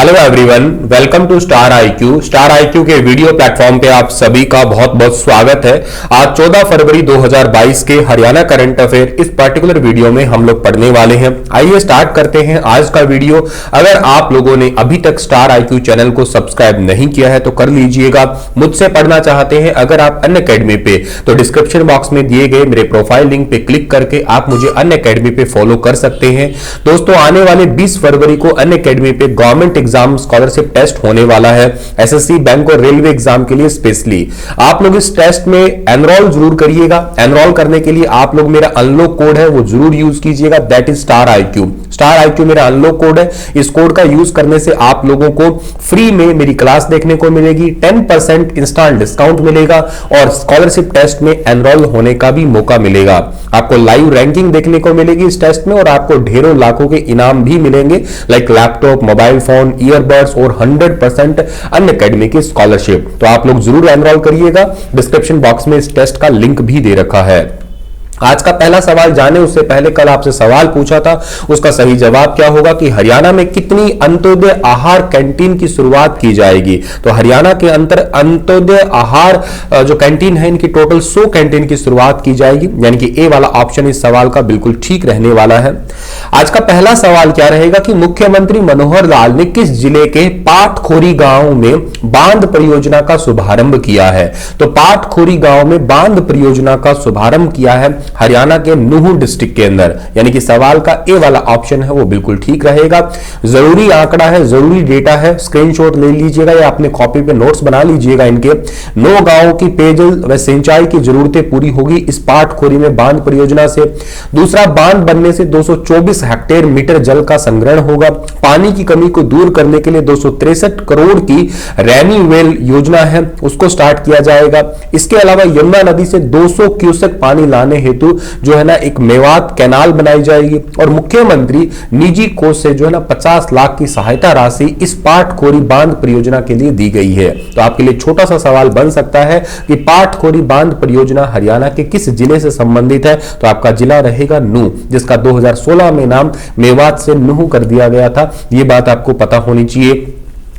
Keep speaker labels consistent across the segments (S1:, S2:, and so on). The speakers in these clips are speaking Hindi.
S1: Hello everyone, welcome to Star IQ. Star IQ के वीडियो प्लेटफॉर्म पे आप सभी का बहुत बहुत स्वागत है। आज 14 फरवरी 2022 के हरियाणा करंट अफेयर इस पर्टिकुलर वीडियो में हम लोग पढ़ने वाले हैं। आइए स्टार्ट करते हैं आज का वीडियो। अगर आप लोगों ने अभी तक स्टार आईक्यू चैनल को सब्सक्राइब नहीं किया है तो कर लीजिएगा। मुझसे पढ़ना चाहते हैं अगर आप अनअकैडमी पे, तो डिस्क्रिप्शन बॉक्स में दिए गए मेरे प्रोफाइल लिंक पे क्लिक करके आप मुझे अनअकैडमी पे फॉलो कर सकते हैं। दोस्तों, आने वाले 20 फरवरी को अनअकैडमी पे गवर्नमेंट एग्जाम स्कॉलरशिप टेस्ट होने वाला है, एसएससी, बैंक और रेलवे एग्जाम के लिए स्पेशली। आप लोग इस टेस्ट में एनरोल जरूर करिएगा। एनरोल करने के लिए आप लोग मेरा अनलॉक कोड है वो जरूर यूज कीजिएगा, that is star IQ. Star IQ मेरा अनलॉक कोड है। इस कोड का यूज करने से आप लोगों को फ्री में मेरी क्लास देखने को मिलेगी, 10% इंस्टेंट डिस्काउंट मिलेगा और स्कॉलरशिप टेस्ट में एनरोल होने का भी मौका मिलेगा। आपको लाइव रैंकिंग देखने को मिलेगी इस टेस्ट में और आपको ढेरों लाखों के इनाम भी मिलेंगे, like laptop, mobile phone, earbuds और 100% अनअकैडमी की स्कॉलरशिप। तो आप लोग जरूर एनरोल करिएगा। डिस्क्रिप्शन बॉक्स में इस टेस्ट का लिंक भी दे रखा है। आज का पहला सवाल जाने उससे पहले कल आपसे सवाल पूछा था, उसका सही जवाब क्या होगा कि हरियाणा में कितनी अंत्योदय आहार कैंटीन की शुरुआत की जाएगी। तो हरियाणा के अंतर अंत्योदय आहार जो कैंटीन है इनकी टोटल 100 कैंटीन की शुरुआत की जाएगी, यानी कि ए वाला ऑप्शन इस सवाल का बिल्कुल ठीक रहने वाला है। आज का पहला सवाल क्या रहेगा कि मुख्यमंत्री मनोहर लाल ने किस जिले के पाटखोरी गांव में बांध परियोजना का शुभारंभ किया है। तो पाटखोरी गांव में बांध परियोजना का शुभारंभ किया है हरियाणा के नूहू डिस्ट्रिक्ट के अंदर, यानी कि सवाल का ए वाला ऑप्शन है वो बिल्कुल ठीक रहेगा। जरूरी आंकड़ा है, जरूरी डेटा है, स्क्रीनशॉट ले लीजिएगा या अपने कॉपी पे नोट्स बना लीजिएगा। इनके 9 गांवों की पेयजल व सिंचाई की जरूरतें पूरी होगी इस पाटखोरी में बांध परियोजना से। दूसरा, बांध बनने से 224 हेक्टेयर मीटर जल का संग्रहण होगा। पानी की कमी को दूर करने के लिए 263 करोड़ की रैनी वेल योजना है, उसको स्टार्ट किया जाएगा। इसके अलावा यमुना नदी से 200 क्यूसेक पानी लाने हेतु जो है ना एक मेवात कैनाल बनाई जाएगी और मुख्यमंत्री निजी कोष से जो है ना 50 लाख की सहायता राशि इस पाटखोरी बांध परियोजना के लिए दी गई है। तो आपके लिए छोटा सा सवाल बन सकता है कि पाटखोरी बांध परियोजना हरियाणा के किस जिले से संबंधित है। तो आपका जिला रहेगा नूह, जिसका 2016 में नाम मेवात से नूह कर दिया गया था। यह बात आपको पता होनी चाहिए।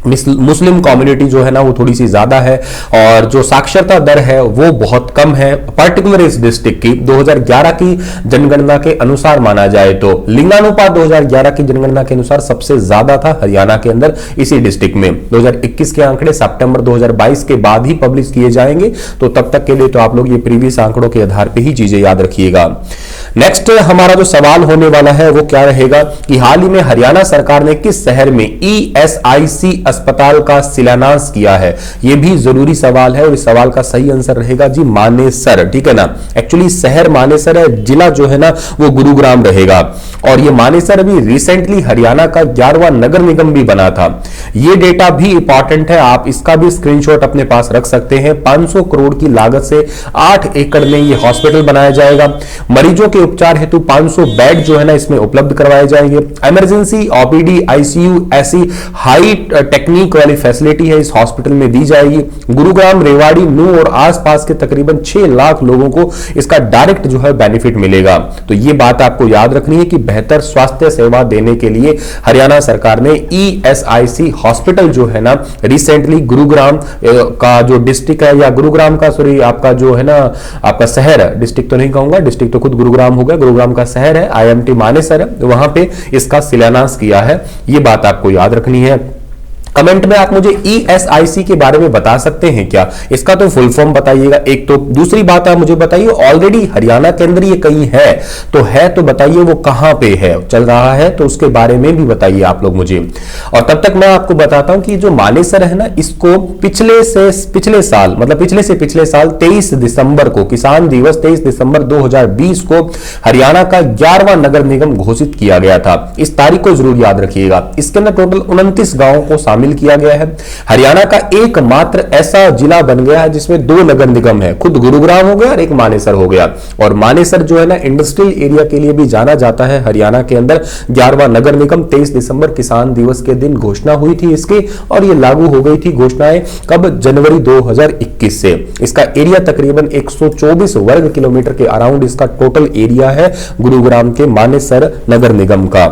S1: मुस्लिम कम्युनिटी जो है ना वो थोड़ी सी ज्यादा है और जो साक्षरता दर है वो बहुत कम है, पर्टिकुलर इस डिस्ट्रिक्ट की 2011 की जनगणना के अनुसार माना जाए तो लिंगानुपात 2011 की जनगणना के अनुसार सबसे ज्यादा था हरियाणा के अंदर इसी डिस्ट्रिक्ट में। 2021 के आंकड़े सितंबर 2022 के बाद ही पब्लिश किए जाएंगे, तो तब तक के लिए तो आप लोग ये प्रीवियस आंकड़ों के आधार पर ही चीजें याद रखिएगा। नेक्स्ट हमारा जो सवाल होने वाला है वो क्या रहेगा कि हाल ही में हरियाणा सरकार ने किस शहर में ईएसआईसी अस्पताल का शिलान्यास किया है। यह भी जरूरी सवाल है और इस सवाल का सही आंसर रहेगा जी मानेसर, ठीक है ना। एक्चुअली शहर मानेसर है, जिला जो है ना वो गुरुग्राम रहेगा और ये मानेसर अभी रिसेंटली हरियाणा का 11वां नगर निगम भी बना था। ये डेटा भी इंपॉर्टेंट है, आप इसका भी स्क्रीनशॉट अपने पास रख सकते हैं। 500 करोड़ की लागत से 8 एकड़ में ये हॉस्पिटल बनाया जाएगा। मरीजों के उपचार हेतु 500 बेड जो है ना इसमें उपलब्ध करवाए जाएंगे। इमरजेंसी, ओपीडी, आईसीयू ऐसी हाई टेक्निक वाली फैसिलिटी है इस हॉस्पिटल में दी जाएगी। गुरुग्राम, रेवाड़ी, नूह और आसपास के तकरीबन 6 लाख लोगों को इसका डायरेक्ट जो है बेनिफिट मिलेगा। तो ये बात आपको याद रखनी है कि बेहतर स्वास्थ्य सेवा देने के लिए हरियाणा सरकार ने ईएसआईसी हॉस्पिटल जो है ना रिसेंटली गुरुग्राम का जो डिस्ट्रिक्ट है, या गुरुग्राम का सॉरी आपका जो है ना आपका शहर है, डिस्ट्रिक्ट तो नहीं कहूंगा, डिस्ट्रिक्ट तो खुद गुरुग्राम हो गया, गुरुग्राम का शहर है, आईएमटी मानेसर है, वहां पे इसका शिलान्यास किया है। ये बात आपको याद रखनी है। कमेंट में आप मुझे ईएसआईसी के बारे में बता सकते हैं क्या, इसका तो फुल फॉर्म बताइएगा एक तो। दूसरी बात आप मुझे बताइए ऑलरेडी हरियाणा के अंदर ये कहीं है तो बताइए वो कहां पे है, चल रहा है तो उसके बारे में भी बताइए आप लोग मुझे। और तब तक मैं आपको बताता हूं कि जो मानेसर है ना इसको पिछले साल 23 दिसंबर को, किसान दिवस 23 दिसंबर 2020 को हरियाणा का 11वां नगर निगम घोषित किया गया था। इस तारीख को जरूर याद रखिएगा। इसके अंदर टोटल 29 गांवों को शामिल किया गया है। हरियाणा का एकमात्र ऐसा जिला बन गया है जिसमें 2 नगर निगम है, खुद गुरुग्राम हो गया और एक मानेसर हो गया। और मानेसर जो है ना इंडस्ट्रियल एरिया के लिए भी जाना जाता है हरियाणा के अंदर। 11वां नगर निगम 23 दिसंबर किसान दिवस के दिन घोषणा हुई थी इसकी और ये लागू हो गई थी घोषणाएं कब, जनवरी 2021 से। इसका एरिया तकरीबन 124 वर्ग किलोमीटर के अराउंड इसका टोटल एरिया है गुरुग्राम के मानेसर नगर निगम का।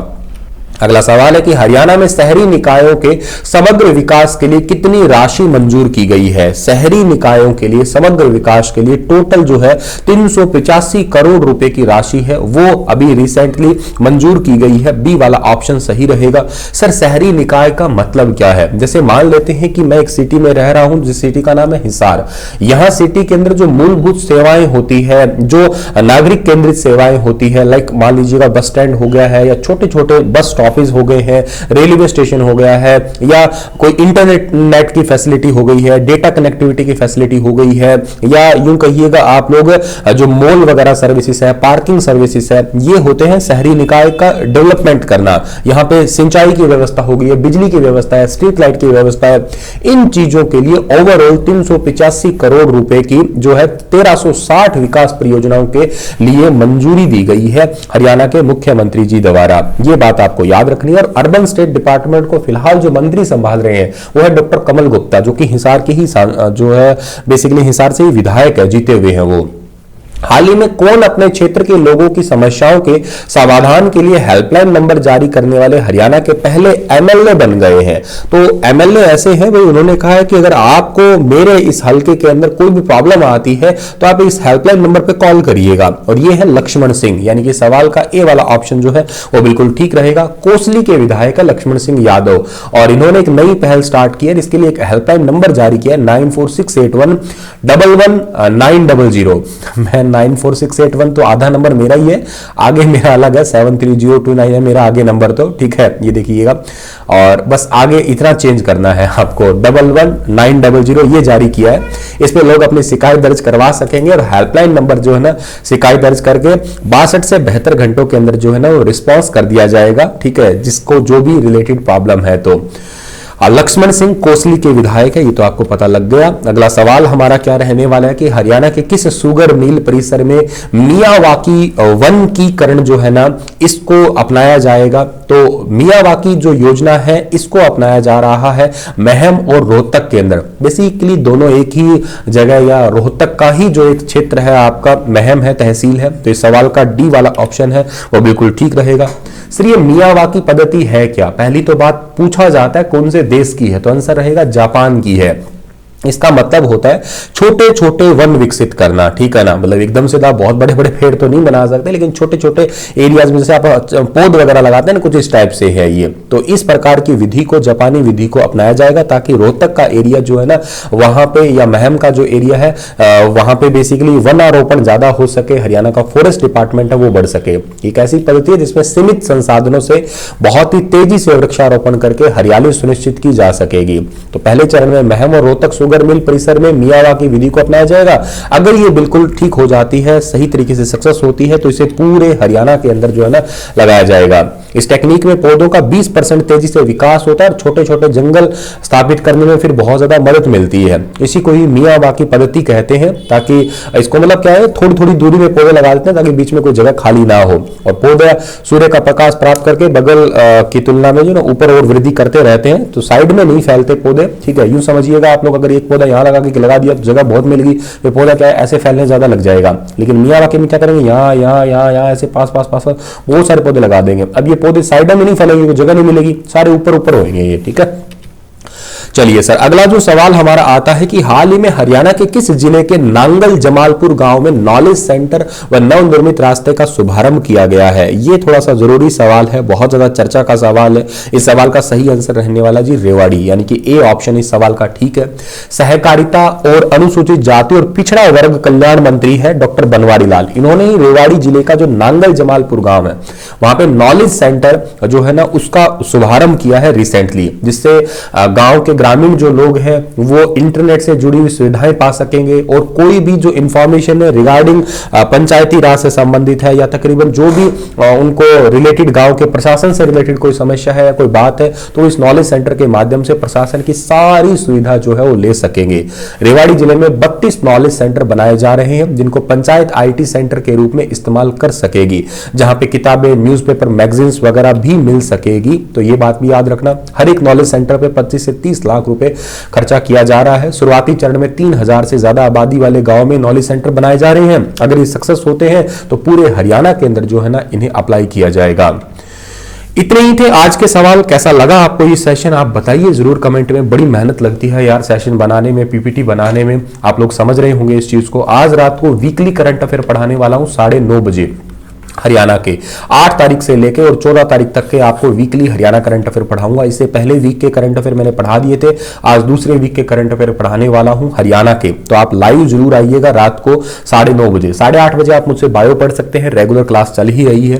S1: अगला सवाल है कि हरियाणा में शहरी निकायों के समग्र विकास के लिए कितनी राशि मंजूर की गई है। शहरी निकायों के लिए समग्र विकास के लिए टोटल जो है 385 करोड़ रुपए की राशि है, वो अभी रिसेंटली मंजूर की गई है। बी वाला ऑप्शन सही रहेगा। सर शहरी निकाय का मतलब क्या है? जैसे मान लेते हैं कि मैं एक सिटी में रह रहा हूं, जिस सिटी का नाम है हिसार। यहां सिटी के अंदर जो मूलभूत सेवाएं होती है, जो नागरिक केंद्रित सेवाएं होती है, लाइक मान लीजिएगा बस स्टैंड हो गया है, या छोटे छोटे बस ऑफिस हो गए हैं, रेलवे स्टेशन हो गया है, या कोई इंटरनेट की फैसिलिटी हो गई है, डेटा कनेक्टिविटी की फैसिलिटी हो गई है, या यूं कहिएगा आप लोग जो मॉल वगैरह सर्विसेज है, पार्किंग सर्विसेज है, ये होते हैं शहरी निकाय का डेवलपमेंट करना। यहां पे सिंचाई की व्यवस्था हो गई है, बिजली की व्यवस्था है, स्ट्रीट लाइट की व्यवस्था है। इन चीजों के लिए ओवरऑल 385 करोड़ रुपए की जो है 1360 विकास परियोजनाओं के लिए मंजूरी दी गई है हरियाणा के मुख्यमंत्री जी द्वारा। यह बात आपको याद रखनी है। और अर्बन स्टेट डिपार्टमेंट को फिलहाल जो मंत्री संभाल रहे हैं वो है डॉक्टर कमल गुप्ता, जो कि हिसार के ही जो है बेसिकली हिसार से ही विधायक है, जीते हुए हैं वो। हाल ही में कौन अपने क्षेत्र के लोगों की समस्याओं के समाधान के लिए हेल्पलाइन नंबर जारी करने वाले हरियाणा के पहले एमएलए बन गए हैं? तो एमएलए ऐसे हैं भाई, उन्होंने कहा है कि अगर आपको मेरे इस हलके के अंदर कोई भी प्रॉब्लम आती है तो आप इस हेल्पलाइन नंबर पे कॉल करिएगा। और ये है लक्ष्मण सिंह, यानी कि सवाल का ए वाला ऑप्शन जो है वो बिल्कुल ठीक रहेगा। कोसली के विधायक है लक्ष्मण सिंह यादव, और इन्होंने एक नई पहल स्टार्ट की है। इसके लिए एक हेल्पलाइन नंबर जारी किया है 9468111900। मैं 94681 तो आधा नंबर मेरा ही है, आगे मेरा अलग है 73029 है मेरा आगे नंबर, तो ठीक है ये देखिएगा। और बस आगे इतना चेंज करना है आपको, 11900 ये जारी किया है। इस पे लोग अपनी शिकायत दर्ज करवा सकेंगे, और हेल्पलाइन नंबर जो है ना शिकायत दर्ज करके 62 से 72 घंटों के अंदर जो है ना वो रिस्पॉन्स कर दिया जाएगा, ठीक है, जिसको जो भी रिलेटेड प्रॉब्लम है। तो लक्ष्मण सिंह कोसली के विधायक है, ये तो आपको पता लग गया। अगला सवाल हमारा क्या रहने वाला है कि हरियाणा के किस शुगर मिल परिसर में मियावाकी वनीकरण जो है ना इसको अपनाया जाएगा? तो मियावाकी जो योजना है इसको अपनाया जा रहा है महम और रोहतक के अंदर। बेसिकली दोनों एक ही जगह, या रोहतक का ही जो एक क्षेत्र है आपका महम है, तहसील है। तो इस सवाल का डी वाला ऑप्शन है वो बिल्कुल ठीक रहेगा। सर ये मियावाकी पद्धति है क्या? पहली तो बात पूछा जाता है कौन से देश की है, तो आंसर रहेगा जापान की है। इसका मतलब होता है छोटे छोटे वन विकसित करना, ठीक है ना। मतलब एकदम से आप बहुत बड़े बड़े पेड़ तो नहीं बना सकते, लेकिन छोटे छोटे एरियाज में जैसे आप पौध वगैरह लगाते हैं ना, कुछ इस टाइप से है ये। तो इस प्रकार की विधि को, जापानी विधि को अपनाया जाएगा, ताकि रोहतक का एरिया जो है ना वहां पे, या महम का जो एरिया है वहां पे बेसिकली वनारोपण ज्यादा हो सके, हरियाणा का फॉरेस्ट डिपार्टमेंट है वो बढ़ सके। एक ऐसी पद्धति है जिसमें सीमित संसाधनों से बहुत ही तेजी से वृक्षारोपण करके हरियाली सुनिश्चित की जा सकेगी। तो पहले चरण में महम और रोहतक शुगर मिल परिसर में मियावाकी विधि को अपनाया जाएगा। अगर ये बिल्कुल ठीक हो जाती है, सही तरीके से सक्सेस होती है, तो इसे पूरे हरियाणा के अंदर जो है ना लगाया जाएगा। इस टेक्निक में पौधों का 20% तेजी से विकास होता है, और छोटे छोटे जंगल स्थापित करने में फिर बहुत ज्यादा मदद मिलती है। इसी को ही मियावाकी पद्धति कहते हैं। ताकि इसको मतलब क्या है, थोड़ी थोड़ी दूरी में पौधे लगा देते हैं ताकि बीच में कोई जगह खाली ना हो, और पौधे सूर्य का प्रकाश प्राप्त करके बगल की तुलना में जो ना ऊपर और वृद्धि करते रहते हैं। तो साइड में नहीं फैलते पौधे, ठीक है। यूं समझिएगा आप लोग, अगर एक पौधा यहाँ लगा दिया तो जगह बहुत मिल गई, तो पौधा क्या है ऐसे फैलने ज्यादा लग जाएगा। लेकिन मियावाकी में क्या करेंगे, यहाँ यहाँ यहाँ यहाँ ऐसे पास पास पास बहुत सारे पौधे लगा देंगे। अब ये पौधे साइडों में नहीं फैलेंगे, जगह नहीं मिलेगी, सारे ऊपर ऊपर होंगे ये, ठीक है। चलिए सर, अगला जो सवाल हमारा आता है कि हाल ही में हरियाणा के किस जिले के नांगल जमालपुर गांव में नॉलेज सेंटर व नवनिर्मित रास्ते का शुभारंभ किया गया है? ये थोड़ा सा जरूरी सवाल है, बहुत ज्यादा चर्चा का सवाल है। इस सवाल का सही आंसर रहने वाला जी रेवाड़ी, यानी कि ए ऑप्शन इस सवाल का ठीक है। सहकारिता और अनुसूचित जाति और पिछड़ा वर्ग कल्याण मंत्री है डॉक्टर बनवारी लाल। इन्होंने ही रेवाड़ी जिले का जो नांगल जमालपुर गांव है वहां पे नॉलेज सेंटर जो है ना उसका शुभारंभ किया है रिसेंटली, जिससे गांव के ग्रामीण जो लोग हैं वो इंटरनेट से जुड़ी हुई सुविधाएं पा सकेंगे, और कोई भी जो इंफॉर्मेशन है रिगार्डिंग पंचायती राज से संबंधित है, या तकरीबन जो भी उनको रिलेटेड गांव के प्रशासन से रिलेटेड कोई समस्या है या कोई बात है, तो इस नॉलेज सेंटर के माध्यम से प्रशासन की सारी सुविधा जो है वो ले सकेंगे। रेवाड़ी जिले में 32 नॉलेज सेंटर बनाए जा रहे हैं, जिनको पंचायत IT सेंटर के रूप में इस्तेमाल कर सकेगी, जहां पे किताबें, न्यूज़पेपर, मैगजीन्स वगैरह भी मिल सकेगी। तो ये बात भी याद रखना, हर एक नॉलेज सेंटर पे 25 से 30 लाख रुपए खर्चा किया जा रहा है। शुरुआती चरण में 3000 से ज्यादा आबादी वाले गांव में नॉलेज सेंटर बनाए जा रहे हैं। अगर ये सक्सेस होते हैं तो पूरे हरियाणा के अंदर जो है ना इन्हें अप्लाई किया जाएगा। इतने ही थे आज के सवाल। कैसा लगा आपको ये सेशन, आप बताइए जरूर कमेंट में। बड़ी मेहनत लगती है यार सेशन बनाने में, पीपीटी बनाने में, आप लोग समझ रहे होंगे इस चीज को। आज रात को वीकली करंट अफेयर पढ़ाने वाला हूं 9:30 बजे हरियाणा के। 8 तारीख से लेकर और 14 तारीख तक के आपको वीकली हरियाणा करंट अफेयर पढ़ाऊंगा। इससे पहले वीक के करंट अफेयर मैंने पढ़ा दिए थे, आज दूसरे वीक के करंट अफेयर पढ़ाने वाला हूं हरियाणा के। तो आप लाइव जरूर आइएगा रात को 9:30 बजे। 8:30 बजे आप मुझसे बायो पढ़ सकते हैं, रेगुलर क्लास चल ही रही है।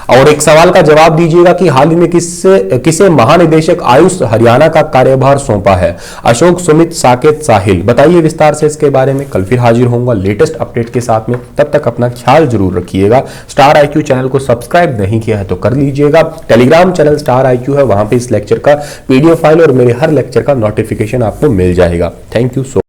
S1: और एक सवाल का जवाब दीजिएगा कि हाल ही में किसे महानिदेशक आयुष हरियाणा का कार्यभार सौंपा है? अशोक, सुमित, साकेत, साहिल। बताइए विस्तार से इसके बारे में। कल फिर हाजिर होऊंगा लेटेस्ट अपडेट के साथ में। तब तक अपना ख्याल जरूर रखिएगा। स्टार IQ चैनल को सब्सक्राइब नहीं किया है तो कर लीजिएगा। टेलीग्राम चैनल स्टार IQ है, वहां पे इस लेक्चर का PDF फाइल और मेरे हर लेक्चर का नोटिफिकेशन आपको मिल जाएगा। Thank you so